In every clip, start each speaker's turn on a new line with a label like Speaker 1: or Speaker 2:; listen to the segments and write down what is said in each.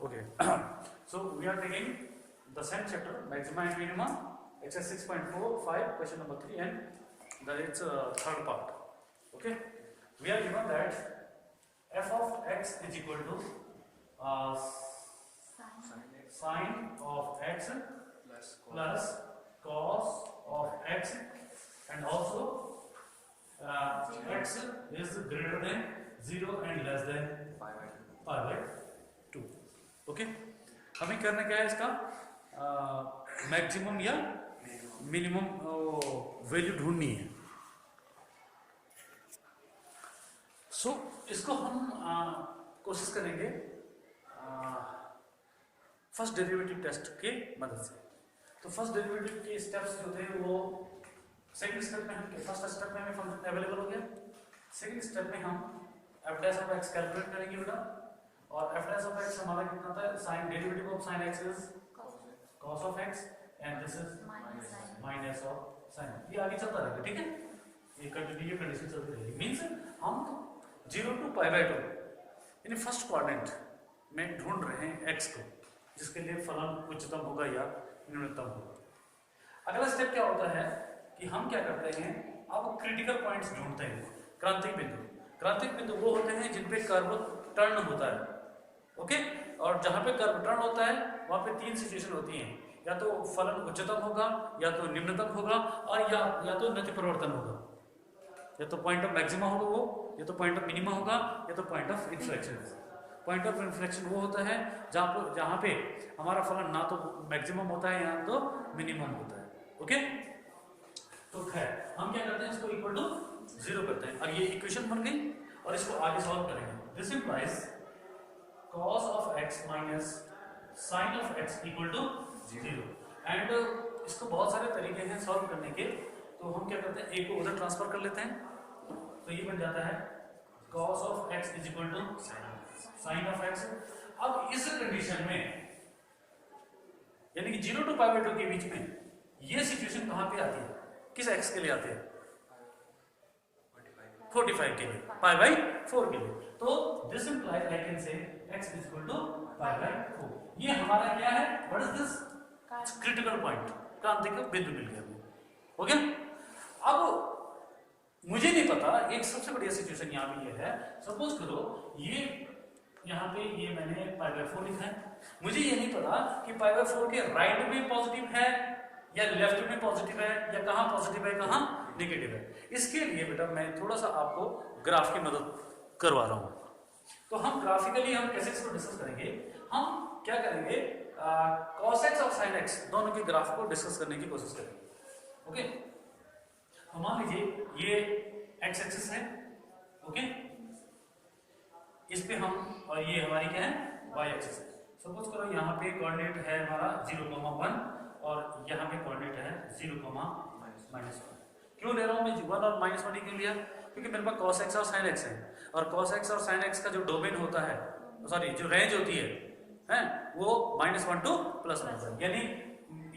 Speaker 1: Okay. So we are taking the same chapter, maxima and minima, exercise 6.45, question number 3, and that is third part. Okay. We are given that f of x is equal to sine of x plus cos of x, and also x is greater than 0 and less than pi by 2. Okay, हमें करना क्या है इसका maximum या minimum value ढूंढनी है. सो इसको हम कोशिश करेंगे फर्स्ट डेरिवेटिव टेस्ट के मदद से. तो फर्स्ट डेरिवेटिव के स्टेप्स जो थे वो सेकंड स्टेप में हम फर्स्ट स्टेप में हमें फंक्शन अवेलेबल हो गया. सेकंड स्टेप में हम f dash of x calculate करेंगे बेटा, और f डैश ऑफ x हमारा कितना था, sine derivative of sine x is cos of x and this is minus of sine. ये आगे चलता रहेगा, ठीक है, ये कंटिन्यू कंडीशन चलती रहेगी. मींस हम 0 to pi by 2 यानी फर्स्ट क्वाड्रेंट में ढूंढ रहे हैं x को, जिसके लिए फलन उच्चतम होगा या न्यूनतम होगा. अगला स्टेप क्या होता है कि हम क्या करते हैं, अब क्रिटिकल पॉइंट्स ढूंढते हैं, क्रांतिक बिंदु. क्रांतिक बिंदु वो होते हैं जिन पे कर्व टर्न होता है. ओके, और जहां पे कर्व टर्न होता है वहां पे तीन सिचुएशन होती हैं, या तो फलन उच्चतम होगा, या तो निम्नतम होगा, और या तो नति परिवर्तन होगा. या तो पॉइंट ऑफ मैक्सिमा होगा वो, या तो पॉइंट ऑफ मिनिमा होगा, या तो point of inflection. Point of inflection वो होता है जहाँ पे हमारा फलन ना तो मैक्सिमम होता है या तो मिनिमम होता है. ओके, तो खैर हम क्या करते हैं, इसको इक्वल टू 0 करते हैं. अब ये इक्वेशन बन गई और इसको आगे सॉल्व करेंगे. This implies cos of x minus sin of x equal to 0. And इसको बहुत सारे तरीके हैं सॉल्व करने के. तो हम क्या करते हैं, एक को उधर ट्रांसफर कर लेते हैं, तो ये बन जाता है cos of x is equal to sin of x. अब इस कंडीशन में यानी कि 0 to pi by 2 के बीच में ये सिचुएशन कहां पे आती है, किस x के लिए आती है, 45 के लिए, pi by 4 के लिए. तो this implies I can say x is equal to pi by 4. ये हमारा क्या है, what is this, critical point, क्रांतिक बिंदु मिल गया. ओके, अब मुझे नहीं पता, एक सबसे बढ़िया सिचुएशन यहाँ पे ये है, सपोज करो ये यहाँ पे ये मैंने pi by 4 लिखा है. मुझे ये नहीं पता कि pi by 4 के राइट में पॉजिटिव है या लेफ्ट में पॉजिटिव है, या कहाँ पॉजिटिव है कहाँ नेगेटिव है. इसके लिए बेटा मैं थोड़ा सा आपको ग्राफ की मदद करवा रहा हूँ. तो हम ग्राफिकली हम कैसे इसको डिस्कस करेंगे, हम क्या करेंगे, cos x और sin x दोनों के ग्राफ को डिस्कस करने की कोशिश करेंगे. ओके, तो मान लीजिए ये x एक्सिस है. ओके, इस पे हम, और ये हमारी क्या है, y एक्सिस है. सपोज करो यहाँ पे कोऑर्डिनेट है हमारा 0,1 और यहाँ पे कोऑर्डिनेट है 0,-1. क्यों ले रहा हूँ मैं 1 और -1 क्यों लिया, क्योंकि मेरे पास cos x और sin x है, और cos x और sin x का जो डोमेन होता है, सॉरी जो रेंज होती है वो -1 to +1 होता है, यानी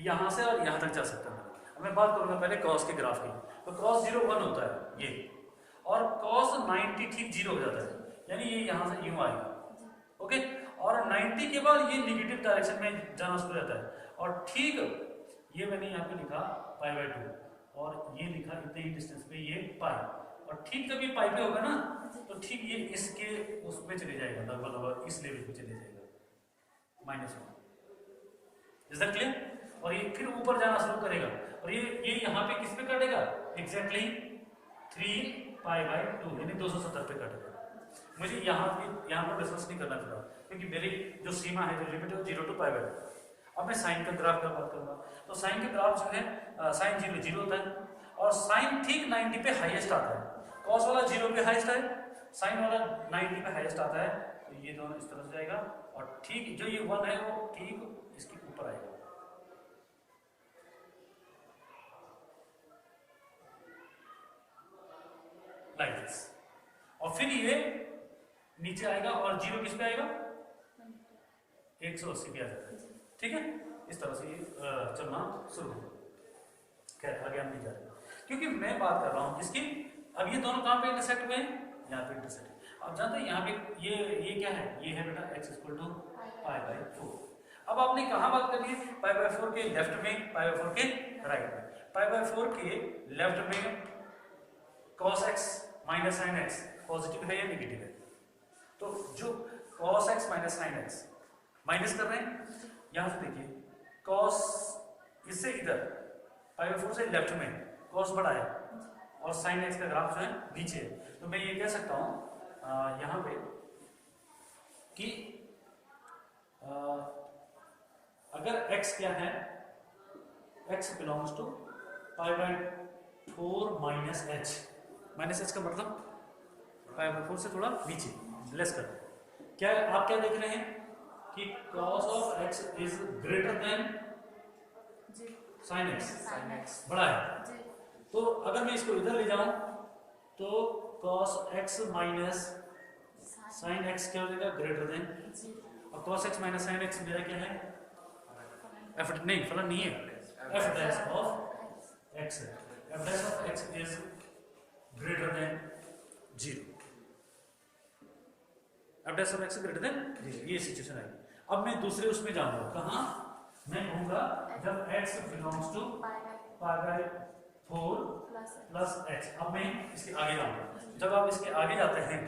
Speaker 1: यहाँ से और यहाँ तक जा सकता है. अब मैं बात करूँगा पहले cos के ग्राफ की. तो cos 0 1 होता है ये, और cos 90 ठीक 0 हो जाता है, यानी ये यहाँ से यूँ आएगा. ओके, और 90 के बाद ये नेगेटिव डायरेक्शन में जाना शुरू हो जाता है. और ठीक ये मैंने यहाँ पे लिखा pi by 2, और ये लिखा इतने ही डिस्टेंस पे ये पाई, और ठीक जब ये पाई पे होगा ना, तो ठीक ये इसके उस पे चले जाएगा, लगभग इस लेवल पे चले जाएगा, -1. Is that clear? और ये फिर ऊपर जाना शुरू करेगा, और ये यहाँ पे किस पे काटेगा, एग्जैक्टली 3 pi by 2 यानी 270 पे काटेगा. मुझे यहाँ पर डिस्कस नहीं करना था, क्योंकि मेरी जो सीमा है, जो लिमिट है, 0 to pi by 2. अब मैं साइन का ग्राफ का बात करूंगा. तो साइन का ग्राफ जो है, साइन 0 होता है, और साइन ठीक 90 पे हाईएस्ट आता है. कॉस वाला 0 पे हाईएस्ट है, साइन वाला 90 पे हाईएस्ट आता है. तो ये दोनों इस तरह से जाएगा, और ठीक जो ये 1 है वो ठीक इसके ऊपर आएगा. लाइक दिस, और फिर ये नीचे आएगा, और 0 किस पे आएगा, 180 पे आ जाता है. ठीक है, इस तरह से ये चलना शुरू हो. खैर आगे हम नहीं जा रहे, क्योंकि मैं बात कर रहा हूँ इसकी. अब ये दोनों कहाँ पे इंटरसेक्ट हुए हैं, यहाँ पे इंटरसेक्ट. अब जानते हैं यहाँ पे ये क्या है, ये है बेटा x इक्वल टू पाई. 4। अब आपने कहाँ बात करनी है, पाई बाय 4 के लेफ्ट में, पाई बाय 4 के राइट में। पाई बाय 4 के लेफ्ट में cos x minus sin x positive है या नेगेटिव है, तो जो cos x minus sin x minus कर रहे हैं, यहां से देखिए cos इससे इधर पाई बाय 4 से लेफ्ट में cos बड़ा है और sin x का ग्राफ जो है नीचे है, तो मैं ये कह सकता हूं यहां पे कि अगर x क्या है, x belongs to pi by 4 minus h, minus h का मतलब पाई बाय 4 से थोड़ा नीचे लेस कर, क्या आप क्या देख रहे हैं कि cos of x is greater than sin x, बड़ा है, तो अगर मैं इसको इधर ले जाऊं तो cos x minus sin x क्या हो जाएगा, ग्रेटर देन, और cos x minus sin x मेरा क्या है, f नहीं फलन नहीं है, f डैश ऑफ x है, f dash of x is greater than 0, f dash of x greater than 0, ये सिचुएशन है। अब मैं दूसरे उसमें जाऊंगा, कहां, मैं कहूंगा जब x belongs to pi by 4 plus h, अब मैं इसके आगे जाऊंगा, जब आप इसके आगे जाते हैं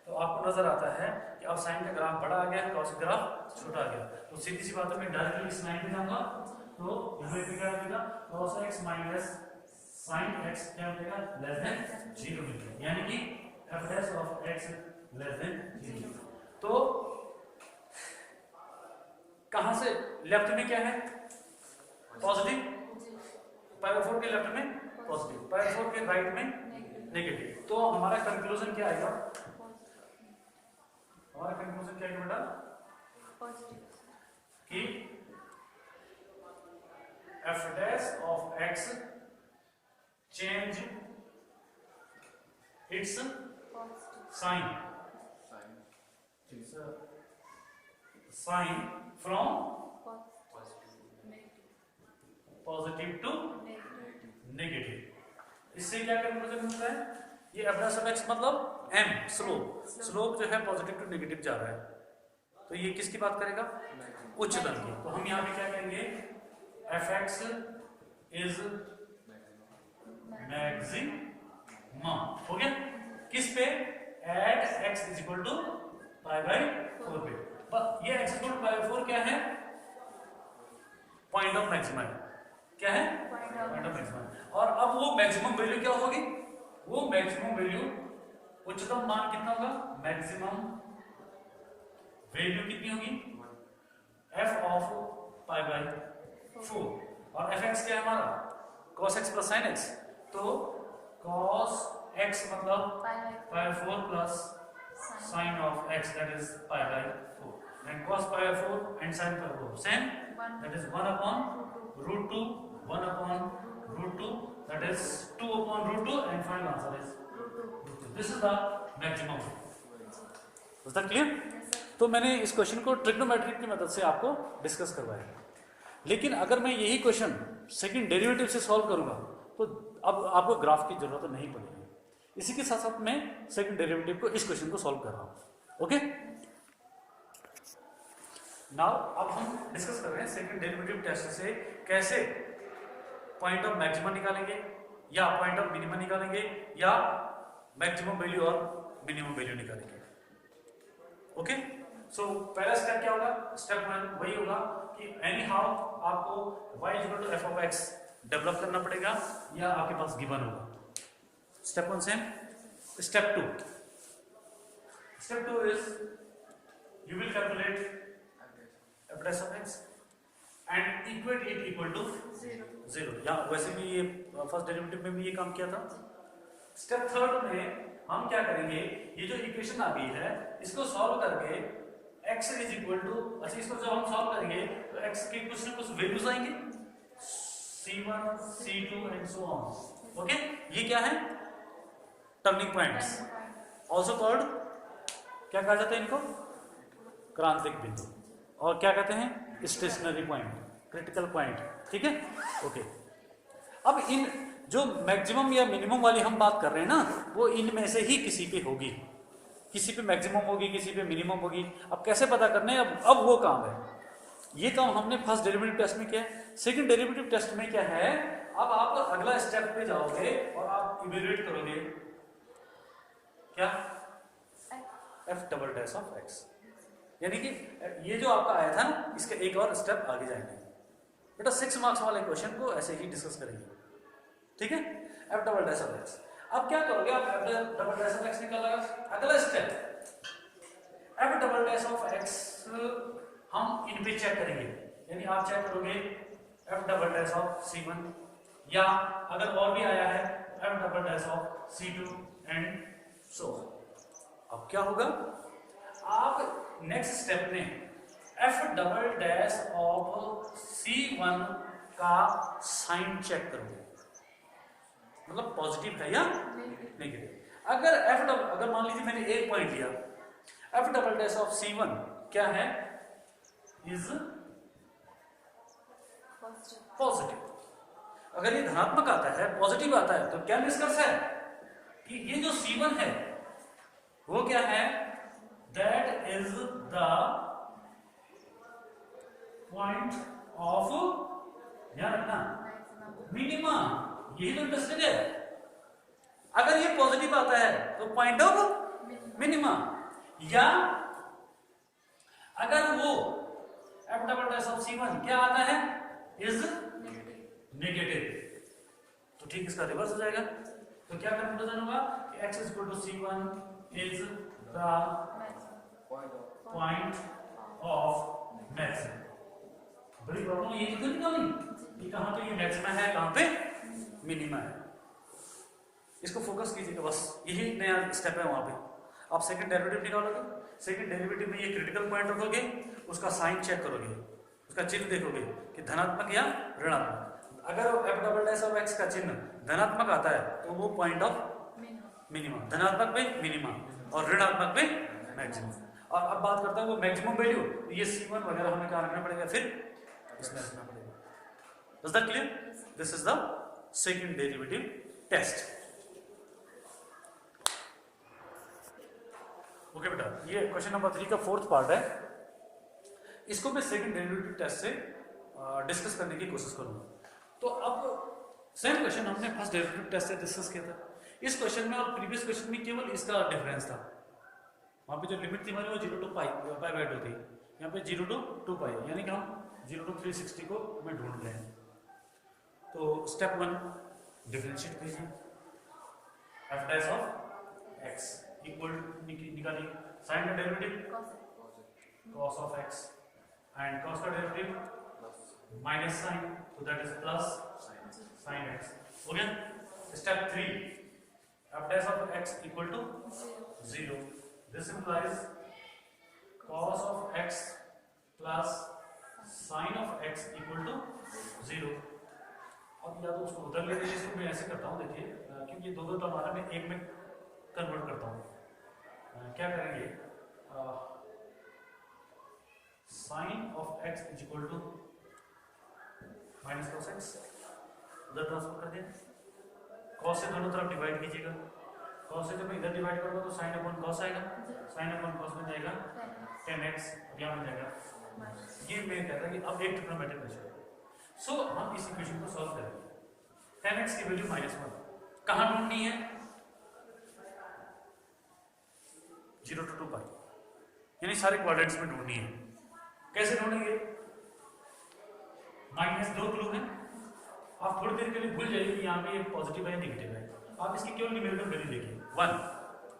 Speaker 1: तो आपको नजर आता है कि अब साइन का ग्राफ बड़ा आ गया, cos का ग्राफ छोटा आ गया, तो सीधी सी बात है मैं डायरेक्टली इस लाइन पे जाऊंगा, तो यहां पे क्या मिलेगा, cos x minus sin x क्या मिलेगा, लेस देन 0 मिलेगा, यानी कि f dash of x less than 0। तो कहां से लेफ्ट में क्या है, पॉजिटिव, पाई बाय 4 के लेफ्ट में पॉजिटिव, पाई बाय 4 के राइट में नेगेटिव, तो हमारा कंक्लूजन क्या आएगा, हमारा कंक्लूजन क्या है बेटा, कि f dash of x change its sign from positive to negative. इससे क्या कंक्लूजन मिलता है, ये f डैश ऑफ x मतलब m स्लोप जो है पॉजिटिव टू नेगेटिव जा रहा है, तो ये किसकी बात करेगा, उच्चतम की, तो हम यहाँ पे क्या कहेंगे, fx इज मैक्सिमम, हो गया, किस पे, at x is equal to pi by 4 पे, ये x equal to pi by 4 क्या है, पॉइंट ऑफ मैक्सिमम, क्या है, पॉइंट ऑफ मैक्सिमम, और अब वो मैक्सिमम वैल्यू क्या होगी, वो मैक्सिमम वैल्यू, उच्चतम मान कितना होगा, मैक्सिमम वैल्यू कितनी होगी, f ऑफ पाई बाय 4, और fx क्या है हमारा, cos x plus sin x, तो cos x मतलब पाई by 4 plus sin of x, that is pi by 4, and cos pi by 4 and sin pi by 4 same, that is 1 upon root 2, 1 upon root 2, that is 2 upon root 2, and final answer is root 2. This is the maximum. Was that clear? तो मैंने इस question को trigonometric की मदद से आपको discuss करवाया, लेकिन अगर मैं यही क्वेश्चन सेकंड डेरिवेटिव से सॉल्व करूंगा तो अब आपको ग्राफ की जरूरत नहीं पड़ेगी। इसी के साथ साथ मैं सेकंड डेरिवेटिव को, इस क्वेश्चन को सॉल्व कर रहा हूं, ओके। नाउ अब हम डिस्कस कर रहे हैं सेकंड डेरिवेटिव टेस्ट से कैसे पॉइंट ऑफ मैक्सिमम निकालेंगे, या पॉइंट ऑफ मिनिमम निकालेंगे, या मैक्सिमम वैल्यू और मिनिमम वैल्यू निकालेंगे, ओके। सो पहला स्टेप क्या होगा, स्टेप 1 वही होगा कि एनी हाउ आपको y equal to f of x develop करना पड़ेगा, या आपके पास गिवन होगा। Step 1 same. Step 2. Step 2 is you will calculate f dash of x and equate it equal to 0. या वैसे भी ये फर्स्ट डेरिवेटिव में भी ये काम किया था। स्टेप 3 में हम क्या करेंगे, ये जो इक्वेशन आ गई है इसको सॉल्व करके x इज इक्वल टू, अच्छा इसको जब हम सॉल्व करेंगे तो x के कुछ ना कुछ वैल्यूज आएंगे, c1 c2 and so on, okay. ये क्या है, टर्निंग पॉइंट्स, ऑल्सो कॉल्ड, क्या कहा जाता है इनको, क्रांतिक बिंदु, और क्या कहते हैं, स्टेशनरी पॉइंट, क्रिटिकल पॉइंट, ठीक है, ओके। अब इन जो मैक्सिमम या मिनिमम वाली हम बात कर रहे हैं ना, वो इनमें से ही किसी पे होगी, किसी पे मैक्सिमम होगी, किसी पे मिनिमम होगी। अब कैसे पता करने हैं? अब वो काम है, ये काम हमने फर्स्ट डेरिवेटिव टेस्ट में किया है। सेकंड डेरिवेटिव टेस्ट में क्या है, अब आप अगला स्टेप पे जाओगे और आप इवेल्युएट करोगे क्या, F double dash of x, यानी कि ये जो आपका आया था ना, इसका एक और स्टेप आगे जाएंगे बेटा। 6 मार्क्स वाले क्वेश्चन को ऐसे ही डिस्कस करेंगे, ठीक है। F double dash of x, अब क्या करोगे आप, F double dash of x निकाला, अगला step F double dash of x हम इन पे चेक करेंगे, यानी आप चेक करोगे F double dash of C1, या अगर और भी आया है F double dash of C2 and so. अब क्या होगा, आप नेक्स्ट स्टेप में F double dash of C1 का साइन चेक करोगे, मतलब पॉजिटिव है या नेगेटिव। अगर मान लीजिए मैंने एक पॉइंट लिया, F double dash of C1 क्या है, इज पॉजिटिव। अगर ये धनात्मक आता है, पॉजिटिव आता है, तो क्या निष्कर्ष है कि ये जो C1 है वो क्या है, that is the point of, ध्यान रखना, मिनिमा। यही तो इंटरेस्टिंग है। अगर ये पॉजिटिव आता है तो पॉइंट ऑफ मिनिमा, या अगर वो F double dash of C1 क्या आता है, इज नेगेटिव, तो ठीक इसका रिवर्स हो जाएगा। तो क्या कंक्लूजन होगा कि x equal to C1 is the point of maximum. बड़ी प्रॉब्लम ये तो निकालनी कि कहां पे ये मैक्सिमा है, कहां पे मिनिमा है। इसको फोकस कीजिएगा, बस यही नया स्टेप है। वहां पे आप सेकंड डेरिवेटिव निकालोगे, सेकंड डेरिवेटिव में ये क्रिटिकल पॉइंट रखोगे, उसका साइन चेक करोगे, उसका चिन्ह देखोगे कि धनात्मक या ऋणात्मक। अगर F double dash of x का चिन्ह धनात्मक आता है तो वो पॉइंट ऑफ मिनिमम, धनात्मक पे मिनिमम और ऋणात्मक पे मैक्सिमम। और अब बात करता हूँ वो मैक्सिमम वैल्यू, ये C1 वगैरह हमें कहाँ रखना पड़ेगा, फिर इसमें रखना पड़ेगा। Is that clear? This is the second derivative test. Okay बेटा, ये क्वेश्चन नंबर 3 का फोर्थ पार्ट है। इसको मैं सेकंड डेरिवेटिव टेस्ट से डिस्कस करने की कोशिश करूंगा। तो अब सेम क्वेश्चन हमने फर्स्ट डेरिवेटिव टेस्ट से डिस्कस किया था। इस क्वेश्चन में और प्रीवियस क्वेश्चन में केवल इसका डिफरेंस था। वहां पे जो लिमिट थी हमारी वो 0 टू पाई बाय 2 थी, यहाँ पे 0 टू 2 पाई, यानी कि हम 0 टू 360 को मैं ढूंढ रहे हैं। तो स्टेप 1 डिफरेंशिएट कीजिए, f dash of x equal निकालिए, साइन का derivative cos of x and cos का डेरिवेटिव माइनस साइन, तो that is plus sine x. हो गया। Step 3 f dash of x equal to 0, this implies cos of x plus sine of x equal to 0। अब या तो उसको उधर ले लीजिए, इसको मैं ऐसे करता हूँ, देखिए क्योंकि दो टर्म आ रहा है, मैं एक में कन्वर्ट करता हूँ। क्या करेंगे, sine of x is equal to minus cos x, उधर ट्रांसफर कर दिया। कॉस से दोनों तरफ डिवाइड कीजिएगा, कॉस से जब मैं इधर डिवाइड करूंगा तो साइन अपॉन कॉस आएगा, साइन अपॉन कॉस में जाएगा tan x, यहाँ में जाएगा। ये मैं कहता कि अब एक ट्रिग्नोमेट्रिक मेथड, सो हम इस इक्वेशन को सॉल्व करेंगे। tan x की वैल्यू -1 कहाँ ढूंढनी है, 0 to 2 पाई, यानी सारे क्वाड्रेंट्स में ढूंढनी है। कैसे ढूंढेंगे, -2 क्लू है। आप थोड़ी देर के लिए भूल जाइए कि यहाँ पे पॉजिटिव है नेगेटिव है, आप इसकी केवल न्यूमेरिकल वैल्यू देखिए 1।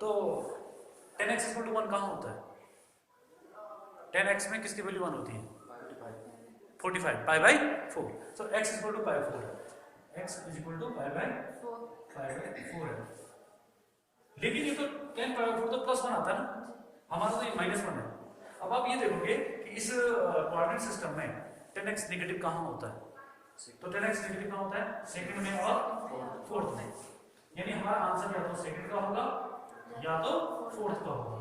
Speaker 1: तो tan x इक्वल टू 1 कहाँ होता है, tan x में किसकी वैल्यू 1 होती है, 45 pi by 4। So x equal to pi 4 है, x is equal to pi by 4 है। लेकिन ये तो tan पाई बाई 4 तो +1 आता है ना, हमारा तो ये -1 है। अब आप ये देखोगे कि इस कोऑर्डिनेट सिस्टम में tan x नेगेटिव कहाँ होता है, तो tan x नेगेटिव कहाँ होता है, सेकंड में और फोर्थ में, यानी हमारा आंसर या तो सेकंड का होगा या तो फोर्थ का होगा।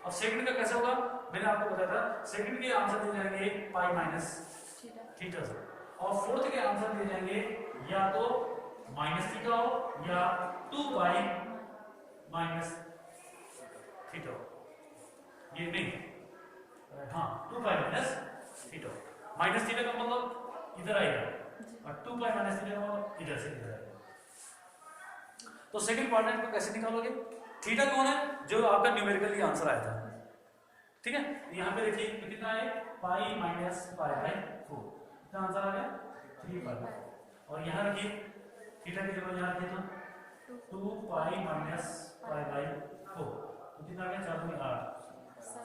Speaker 1: अब सेकंड का कैसे होगा, मैंने आपको बताया था, सेकंड के आंसर दिए जाएंगे पाई माइनस थीटा से, और फोर्थ के आंसर दिए जाएंगे या तो माइनस थीटा हो या 2 पाई माइनस थीटा हो। ये नहीं, हाँ 2 pi minus theta, minus theta का मतलब इधर आएगा और 2 पाई माइनस थीटा का मतलब इधर से इधर आएगा। तो सेकंड क्वाड्रेंट को कैसे निकालोगे? थीटा कौन है? जो आपका न्यूमेरिकली आंसर आया था, ठीक है। यहाँ पे देखिए तो कितना है, पाई माइनस पाई बाई 4, कितना आंसर आ गया 3 पाई। और यहाँ रखिए थीटा की जगह यहाँ रखिए तो 2 पाई माइनस पाई बाई 4, तो कितना आ गया 4 दूनी 8,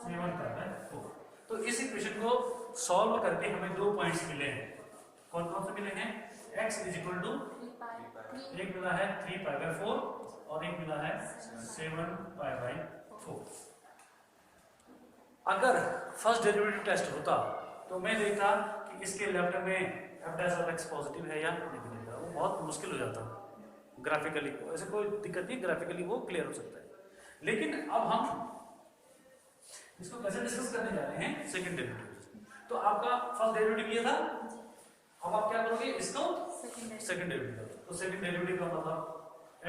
Speaker 1: 7 पाई बाई 4। तो इस इक्वेशन को सॉल्व करके हमें 2 पॉइंट्स मिले हैं। कौन कौन से मिले हैं? x इज इक्वल टू, एक मिला है 3 पाई बाई 4 और एक मिला है 7 पाई बाई 4। अगर फर्स्ट डेरिवेटिव टेस्ट होता तो मैं देखता कि इसके लेफ्ट में f dash of x positive है या नेगेटिव है, वो बहुत मुश्किल हो जाता ग्राफिकली। ऐसे कोई दिक्कत नहीं, ग्राफिकली वो क्लियर हो सकता है। लेकिन अब हम इसको कैसे डिस्कस करने जा रहे हैं, सेकंड डेरिवेटिव। तो आपका फर्स्ट डेरिवेटिव ये था, अब आप क्या करोगे, इसको सेकंड डेरिवेटिव। तो सेकंड डेरिवेटिव का मतलब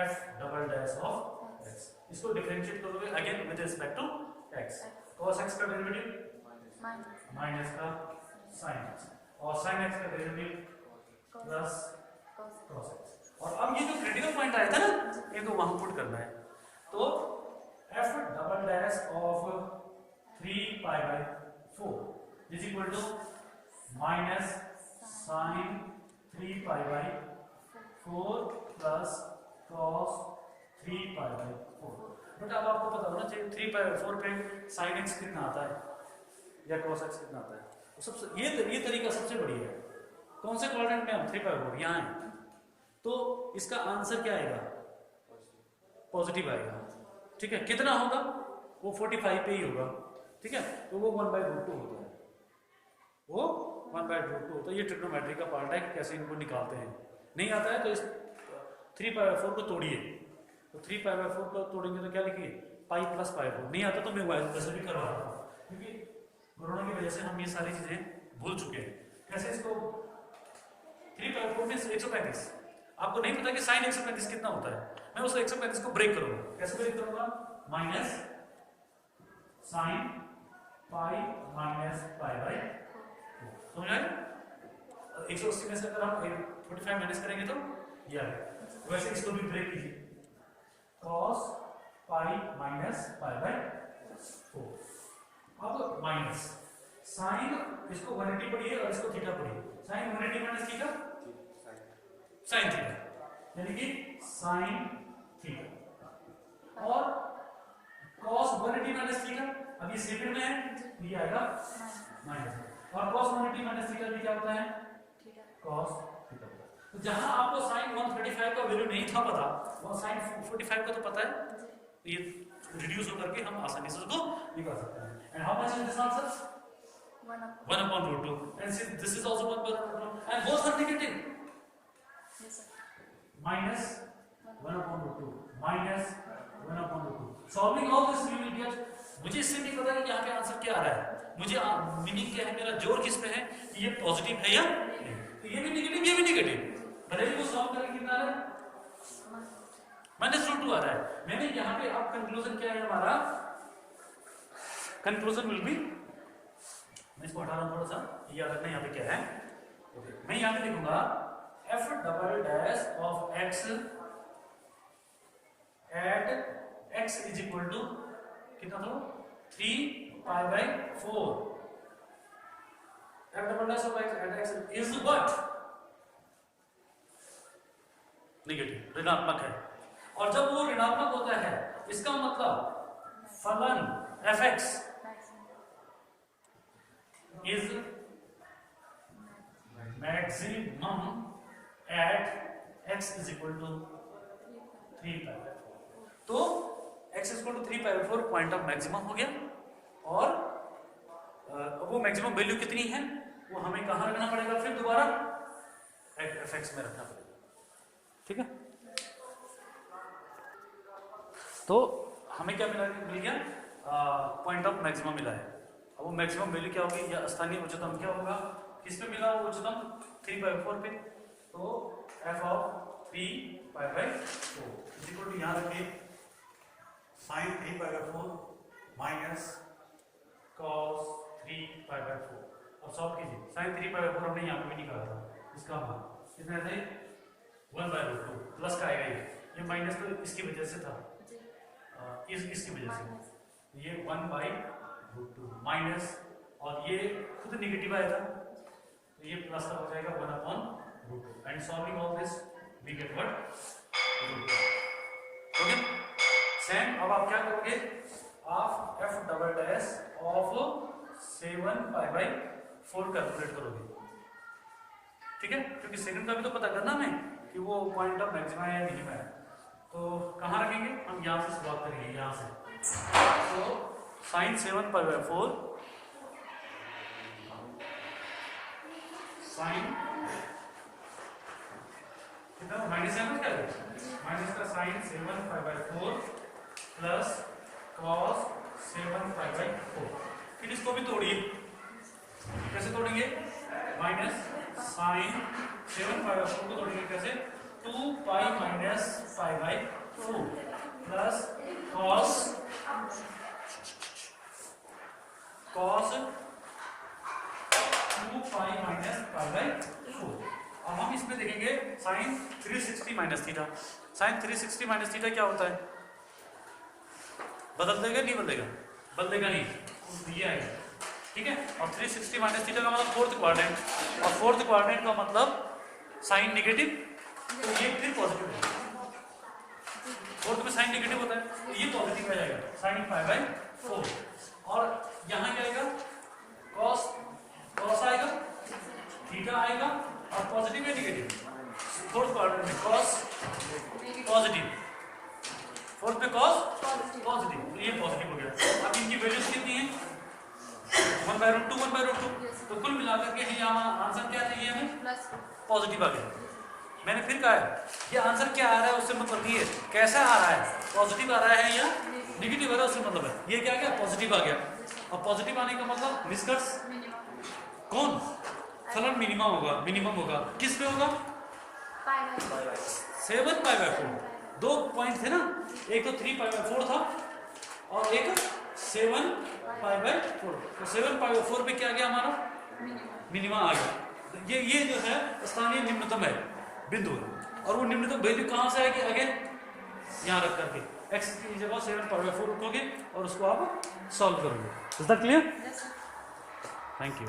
Speaker 1: f double dash of x, इसको डिफरेंशिएट करोगे again with respect to x। cos x का डेरिवेटिव माइनस का sin x, और sin x का डेरिवेटिव प्लस cos x। और अब ये जो क्रिटिकल पॉइंट आया था ना, इनको वहां पुट करना है। तो f double dash of 3 pi by 4 is equal to minus sin 3 pi by 4 plus cos 3 pi by 4। But अब आपको पता होना चाहिए 3 पाई 4 पे sin x कितना आता है या cos x कितना आता है। तो सबसे ये तरीका सबसे बढ़िया है। कौन से क्वाड्रेंट में हम 3 पाई 4 यहाँ है, तो इसका आंसर क्या आएगा, पॉजिटिव आएगा, ठीक है। कितना होगा, वो 45 पे ही होगा, ठीक है। तो वो 1/√2 होता है, वो 1/√2 होता है। ये ट्रिग्नोमेट्री का पार्ट है कि कैसे इनको निकालते हैं। नहीं आता है तो इस 3 पाई 4 को तोड़िए, तो 3 पाई 4 को तोड़ेंगे तो क्या लिखिए, पाई प्लस पाई 4। नहीं आता तो मैं वैसे भी करवा रहा हूँ, क्योंकि कोरोना की वजह से हम ये सारी चीजें भूल चुके हैं। कैसे इसको 3 पाई 4 में 135, आपको नहीं पता कि साइन 135 कितना होता है, मैं उस 135 को ब्रेक करूंगा। कैसे ब्रेक करूंगा, minus sine pi minus pi by 4, समझ आए। 180 में से अगर हम 45 माइनस करेंगे तो ये आ गया। वैसे इसको भी ब्रेक कीजिए, cos pi minus pi by 4। अब माइनस साइन, इसको 180 पढ़िए और इसको थीटा पढ़िए। Sine 180 minus theta sine theta, यानी कि साइन थीटा, और cos 180 माइनस थीटा, अब ये सेकंड में है तो ये आएगा माइनस, और cos 180 माइनस थीटा भी क्या होता है, cos थीटा। तो जहां आपको sin 135 का वैल्यू नहीं था पता, वो sin 45 का तो पता है, तो ये रिड्यूस होकर के हम आसानी से उसको निकाल सकते हैं। And how much is this answer, 1/√2, and this is also 1/√2, and both are negative. Yes sir. Minus 1/√2 minus 1/√2. Solving all this we will get, मुझे इससे नहीं पता कि यहाँ पे आंसर क्या आ रहा है, मुझे मीनिंग क्या है, मेरा जोर किस पे है, ये पॉजिटिव है या नहीं। तो ये भी नेगेटिव, ये भी नेगेटिव, भले ही वो सॉल्व करके कितना आ रहा है, -√2 आ रहा है। मैंने यहाँ पे अब कंक्लूजन क्या है हमारा, कंक्लूजन विल बी, मैं इसको हटा रहा हूँ थोड़ा सा, याद रखना यहाँ पे क्या है। मैं यहाँ पे लिखूंगा f double dash of x at x is equal to कितना था, 3 pi by 4। f double dash of x at x is what, negative, ऋणात्मक है। और जब वो ऋणात्मक होता है इसका मतलब फलन fx is maximum at x is equal to 3 पाई 4। तो x is equal to 3 pi 4 point of maximum हो गया, और वो मैक्सिमम वैल्यू कितनी है वो हमें कहाँ रखना पड़ेगा, फिर दोबारा fx में रखना पड़ेगा, ठीक है। तो हमें क्या मिल गया, पॉइंट ऑफ मैक्सिमम मिला है। अब वो मैक्सिमम वैल्यू क्या होगी, या स्थानीय उच्चतम क्या होगा, किस पे मिला वो उच्चतम, 3 पाई 4 पे। तो f of 3 pi by 4 equal to यहाँ रखिए sin 3 pi by 4 minus cos 3π/4। अब सॉल्व कीजिए, sin 3π/4 हमने यहाँ पे भी निकाला था, इसका मान कितना है 1/√2 प्लस का आएगा, ये माइनस तो इसकी वजह से था, इसकी वजह से ये 1/√2 माइनस, और ये खुद निगेटिव आया था तो ये प्लस का हो जाएगा 1/√2 and solving all this we get what okay. Same अब आप क्या करोगे, आप f double dash of 7π/4 calculate करोगे, ठीक है, क्योंकि सेकंड का भी तो पता करना हमें कि वो पॉइंट ऑफ मैक्सिमा है या मिनिमा है। तो कहाँ रखेंगे हम, यहाँ से शुरुआत करेंगे, यहाँ से। तो sin 7π/4 sin कितना माइनस है, क्या है माइनस का sin 7π/4 प्लस cos 7π/4। फिर इसको भी तोड़िए, कैसे तोड़ेंगे, माइनस sin 7π/4 को तोड़ेंगे कैसे, 2π माइनस π/4 प्लस cos 2π माइनस π/4। अब हम इसमें देखेंगे sin 360 minus theta. sin 360 minus theta क्या होता है, बदल देगा नहीं बदलेगा, बदलेगा नहीं, ये आएगा, ठीक है। और 360 माइनस थीटा का मतलब फोर्थ क्वाड्रेंट, और फोर्थ क्वाड्रेंट का मतलब साइन नेगेटिव, तो ये फिर पॉजिटिव है, फोर्थ में साइन नेगेटिव होता है तो ये पॉजिटिव आ जाएगा sin π/4। और यहाँ क्या आएगा, cos आएगा, थीटा आएगा, और पॉजिटिव या नेगेटिव, फोर्थ क्वाड्रेंट में cos पॉजिटिव, फोर्थ में cos पॉजिटिव, तो ये पॉजिटिव हो गया। अब इनकी वैल्यूज कितनी है, 1/√2 तो कुल मिलाकर के यहाँ आंसर क्या चाहिए हमें, पॉजिटिव आ गया। मैंने फिर कहा है ये आंसर क्या आ रहा है उससे मतलब नहीं है कैसा आ रहा है, पॉजिटिव आ रहा है या नेगेटिव आ रहा है उससे मतलब है। ये क्या गया, पॉजिटिव आ गया। और पॉजिटिव आने का मतलब निष्कर्ष कौन, फलन मिनिमम होगा, किस पे होगा, 7π/4। दो पॉइंट थे ना, एक तो 3π/4 था और एक 7π/4। तो 7π/4 पे क्या गया हमारा, मिनिमा आ गया। ये जो है स्थानीय निम्नतम है बिंदु, और वो निम्नतम वैल्यू कहाँ से आएगी, अगेन यहाँ रख करके x की जगह 7π/4 रखोगे और उसको आप सॉल्व करोगे। Is that clear? Thank you.